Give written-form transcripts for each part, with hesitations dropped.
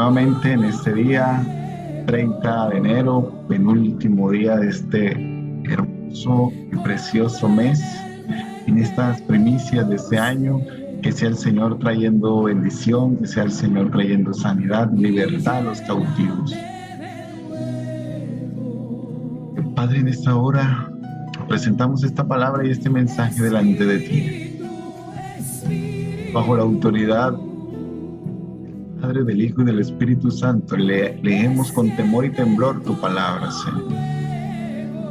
nuevamente en este día, 30 de enero, penúltimo día de este hermoso y precioso mes, en estas primicias de este año, que sea el Señor trayendo bendición, que sea el Señor trayendo sanidad, libertad a los cautivos. Padre, en esta hora presentamos esta palabra y este mensaje delante de ti, bajo la autoridad Padre, del Hijo y del Espíritu Santo. Leemos con temor y temblor tu palabra, Señor.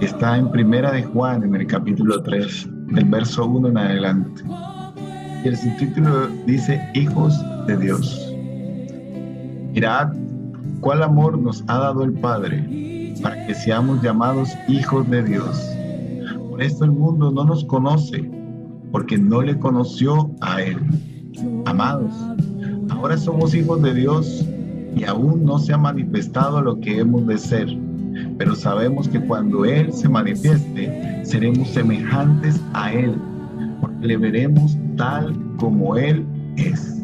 Está en Primera de Juan, en el capítulo 3, del verso 1 en adelante. Y el subtítulo dice: Hijos de Dios. Mirad cuál amor nos ha dado el Padre, para que seamos llamados hijos de Dios. Por esto el mundo no nos conoce, porque no le conoció a Él. Amados, ahora somos hijos de Dios y aún no se ha manifestado lo que hemos de ser, pero sabemos que cuando Él se manifieste, seremos semejantes a Él, porque le veremos tal como Él es.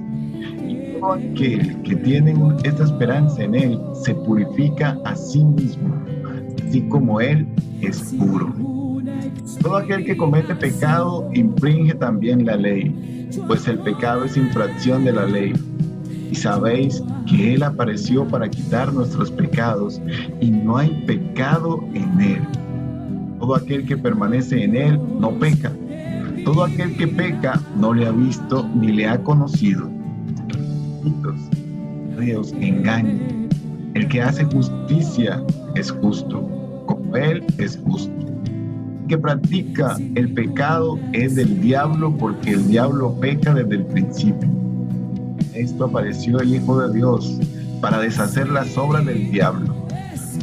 Y todo aquel que tiene esta esperanza en Él se purifica a sí mismo, así como Él es puro. Todo aquel que comete pecado infringe también la ley, pues el pecado es infracción de la ley. Y sabéis que Él apareció para quitar nuestros pecados, y no hay pecado en Él. Todo aquel que permanece en Él no peca. Todo aquel que peca no le ha visto ni le ha conocido. Dios engaña. El que hace justicia es justo, como Él es justo. El que practica el pecado es del diablo, porque el diablo peca desde el principio. Esto apareció el Hijo de Dios para deshacer las obras del diablo.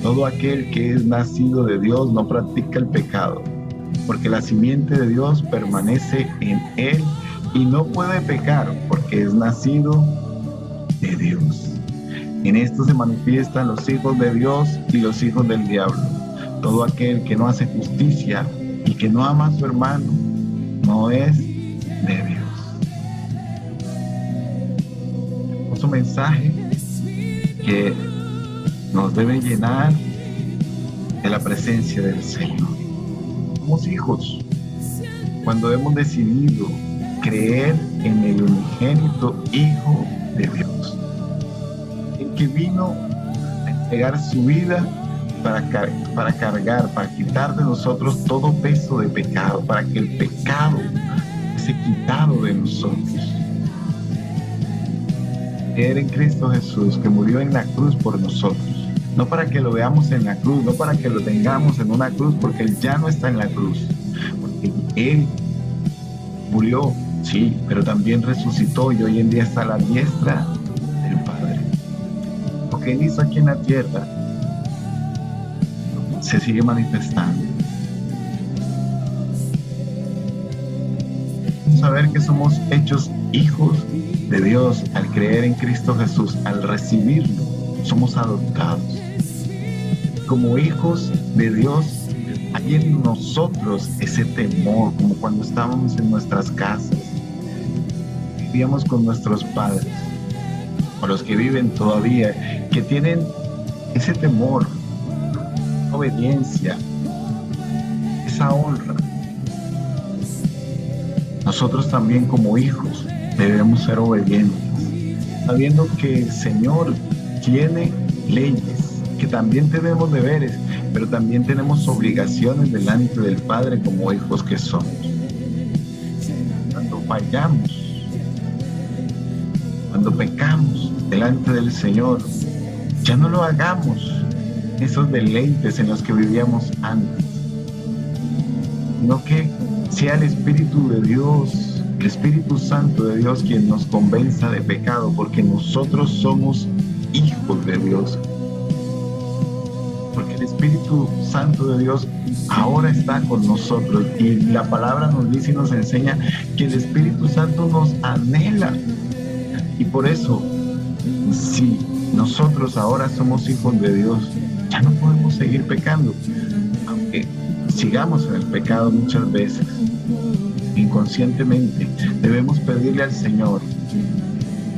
Todo aquel que es nacido de Dios no practica el pecado, porque la simiente de Dios permanece en él y no puede pecar, porque es nacido de Dios. En esto se manifiestan los hijos de Dios y los hijos del diablo. Todo aquel que no hace justicia y que no ama a su hermano no es de Dios. Otro mensaje que nos debe llenar de la presencia del Señor. Somos hijos cuando hemos decidido creer en el unigénito Hijo de Dios, el que vino a entregar su vida para cargar, para quitar de nosotros todo peso de pecado, para que el pecado sea quitado de nosotros. Creer en Cristo Jesús, que murió en la cruz por nosotros, no para que lo veamos en la cruz, no para que lo tengamos en una cruz, porque Él ya no está en la cruz, porque Él murió, sí, pero también resucitó y hoy en día está a la diestra del Padre. Lo que Él hizo aquí en la tierra se sigue manifestando. Saber que somos hechos hijos de Dios al creer en Cristo Jesús, al recibirlo, somos adoptados. Como hijos de Dios, hay en nosotros ese temor, como cuando estábamos en nuestras casas, vivíamos con nuestros padres, o los que viven todavía, que tienen ese temor, obediencia, esa honra. Nosotros también como hijos debemos ser obedientes, sabiendo que el Señor tiene leyes, que también tenemos deberes, pero también tenemos obligaciones delante del Padre como hijos que somos. Cuando fallamos, cuando pecamos delante del Señor, ya no lo hagamos esos deleites en los que vivíamos antes, sino que sea el Espíritu de Dios, el Espíritu Santo de Dios quien nos convenza de pecado, porque nosotros somos hijos de Dios. Porque el Espíritu Santo de Dios ahora está con nosotros y la palabra nos dice y nos enseña que el Espíritu Santo nos anhela. Y por eso, si nosotros ahora somos hijos de Dios, ya no podemos seguir pecando, aunque sigamos en el pecado muchas veces. Inconscientemente debemos pedirle al Señor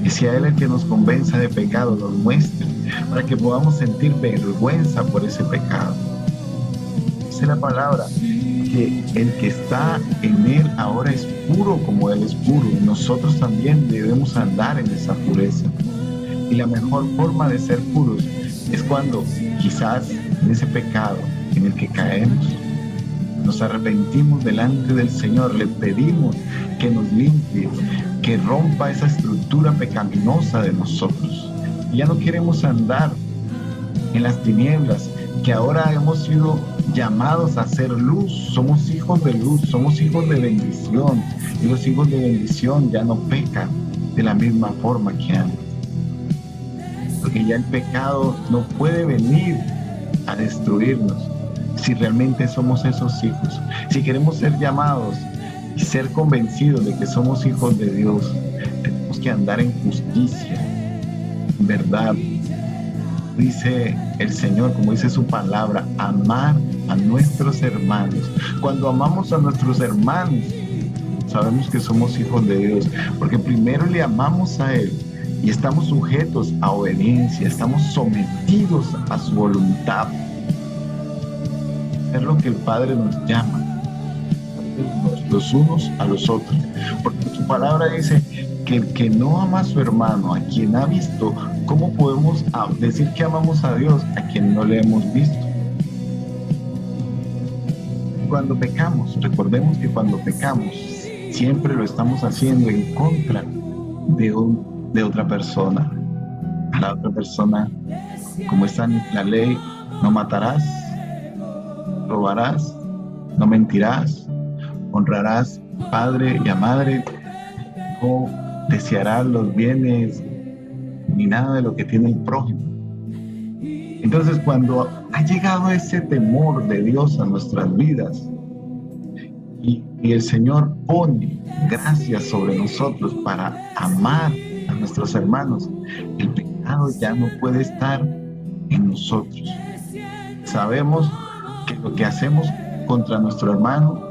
que sea Él el que nos convenza de pecado, nos muestre, para que podamos sentir vergüenza por ese pecado. Dice la palabra que el que está en Él ahora es puro como Él es puro, y nosotros también debemos andar en esa pureza. Y la mejor forma de ser puros es cuando quizás en ese pecado en el que caemos, nos arrepentimos delante del Señor, le pedimos que nos limpie, que rompa esa estructura pecaminosa de nosotros. Y ya no queremos andar en las tinieblas, que ahora hemos sido llamados a ser luz. Somos hijos de luz, somos hijos de bendición, y los hijos de bendición ya no pecan de la misma forma que antes, porque ya el pecado no puede venir a destruirnos. Si realmente somos esos hijos, si queremos ser llamados y ser convencidos de que somos hijos de Dios, tenemos que andar en justicia, en verdad. Dice el Señor, como dice su palabra, amar a nuestros hermanos. Cuando amamos a nuestros hermanos, sabemos que somos hijos de Dios, porque primero le amamos a Él y estamos sujetos a obediencia, estamos sometidos a su voluntad. Es lo que el Padre nos llama, los unos a los otros, porque su palabra dice que el que no ama a su hermano, a quien ha visto, ¿cómo podemos decir que amamos a Dios a quien no le hemos visto? Cuando pecamos, recordemos que cuando pecamos siempre lo estamos haciendo en contra de otra persona. A la otra persona, como está en la ley, no matarás, robarás, no mentirás, honrarás a padre y a madre, no desearás los bienes ni nada de lo que tiene el prójimo. Entonces, cuando ha llegado ese temor de Dios a nuestras vidas y el Señor pone gracias sobre nosotros para amar a nuestros hermanos, el pecado ya no puede estar en nosotros. Sabemos que lo que hacemos contra nuestro hermano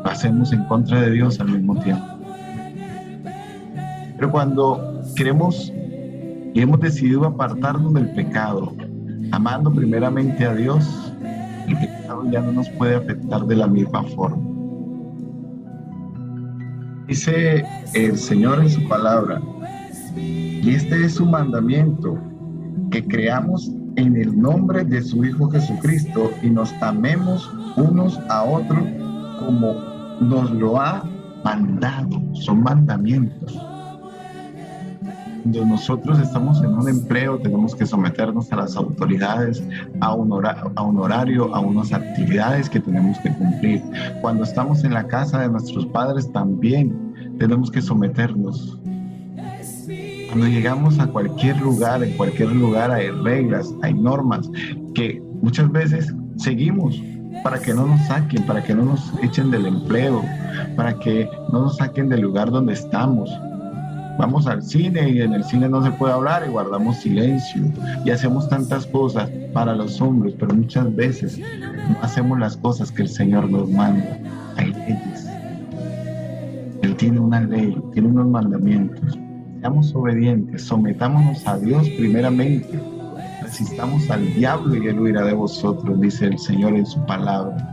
lo hacemos en contra de Dios al mismo tiempo. Pero cuando queremos y hemos decidido apartarnos del pecado, amando primeramente a Dios, el pecado ya no nos puede afectar de la misma forma. Dice el Señor en su palabra, y este es su mandamiento, que creamos en el nombre de su Hijo Jesucristo y nos amemos unos a otros como nos lo ha mandado. Son mandamientos. Cuando nosotros estamos en un empleo, tenemos que someternos a las autoridades, a un horario, a unas actividades que tenemos que cumplir. Cuando estamos en la casa de nuestros padres, también tenemos que someternos. Cuando llegamos a cualquier lugar, en cualquier lugar hay reglas, hay normas que muchas veces seguimos para que no nos saquen, para que no nos echen del empleo, para que no nos saquen del lugar donde estamos. Vamos al cine y en el cine no se puede hablar y guardamos silencio y hacemos tantas cosas para los hombres, pero muchas veces no hacemos las cosas que el Señor nos manda. Hay leyes. Él tiene una ley, tiene unos mandamientos. Seamos obedientes, sometámonos a Dios primeramente, resistamos al diablo y él huirá de vosotros, dice el Señor en su palabra.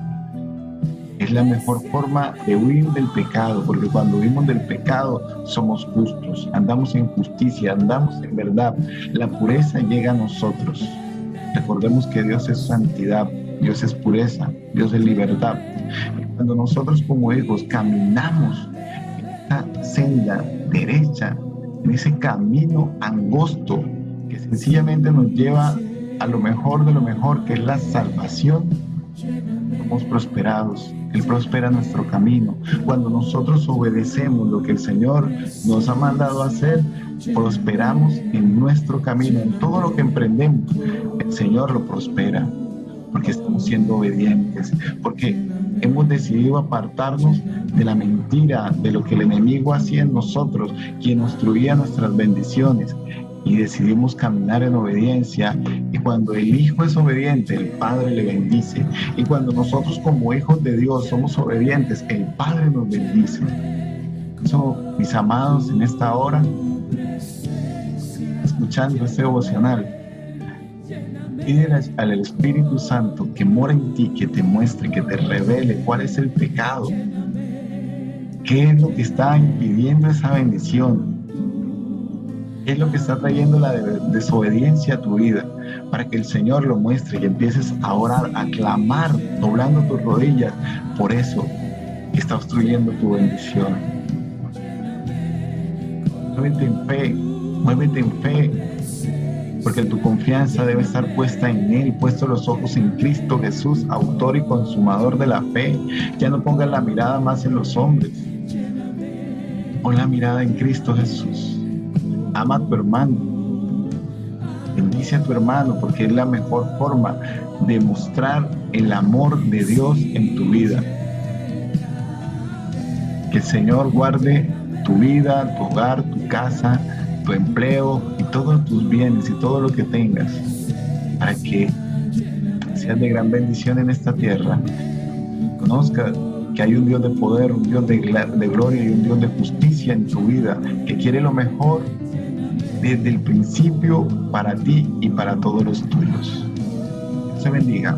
Es la mejor forma de huir del pecado, porque cuando huimos del pecado somos justos, andamos en justicia, andamos en verdad. La pureza llega a nosotros. Recordemos que Dios es santidad, Dios es pureza, Dios es libertad. Y cuando nosotros como hijos caminamos en esta senda derecha, en ese camino angosto que sencillamente nos lleva a lo mejor de lo mejor, que es la salvación, somos prosperados. Él prospera nuestro camino. Cuando nosotros obedecemos lo que el Señor nos ha mandado a hacer, prosperamos en nuestro camino, en todo lo que emprendemos. El Señor lo prospera, porque estamos siendo obedientes, porque hemos decidido apartarnos de la mentira, de lo que el enemigo hacía en nosotros, quien obstruía nuestras bendiciones, y decidimos caminar en obediencia. Y cuando el Hijo es obediente, el Padre le bendice. Y cuando nosotros como hijos de Dios somos obedientes, el Padre nos bendice. Eso, mis amados, en esta hora, escuchando este devocional, pídele al Espíritu Santo que mora en ti, que te muestre, que te revele cuál es el pecado, qué es lo que está impidiendo esa bendición, qué es lo que está trayendo la desobediencia a tu vida, para que el Señor lo muestre y empieces a orar, a clamar, doblando tus rodillas por eso que está obstruyendo tu bendición. Muévete en fe, porque tu confianza debe estar puesta en Él, puestos los ojos en Cristo Jesús, autor y consumador de la fe. Ya no pongas la mirada más en los hombres, pon la mirada en Cristo Jesús. Ama a tu hermano, bendice a tu hermano, porque es la mejor forma de mostrar el amor de Dios en tu vida. Que el Señor guarde tu vida, tu hogar, tu casa, tu empleo y todos tus bienes y todo lo que tengas, para que seas de gran bendición en esta tierra. Conozca que hay un Dios de poder, un Dios de gloria y un Dios de justicia en tu vida, que quiere lo mejor desde el principio para ti y para todos los tuyos. Dios te bendiga.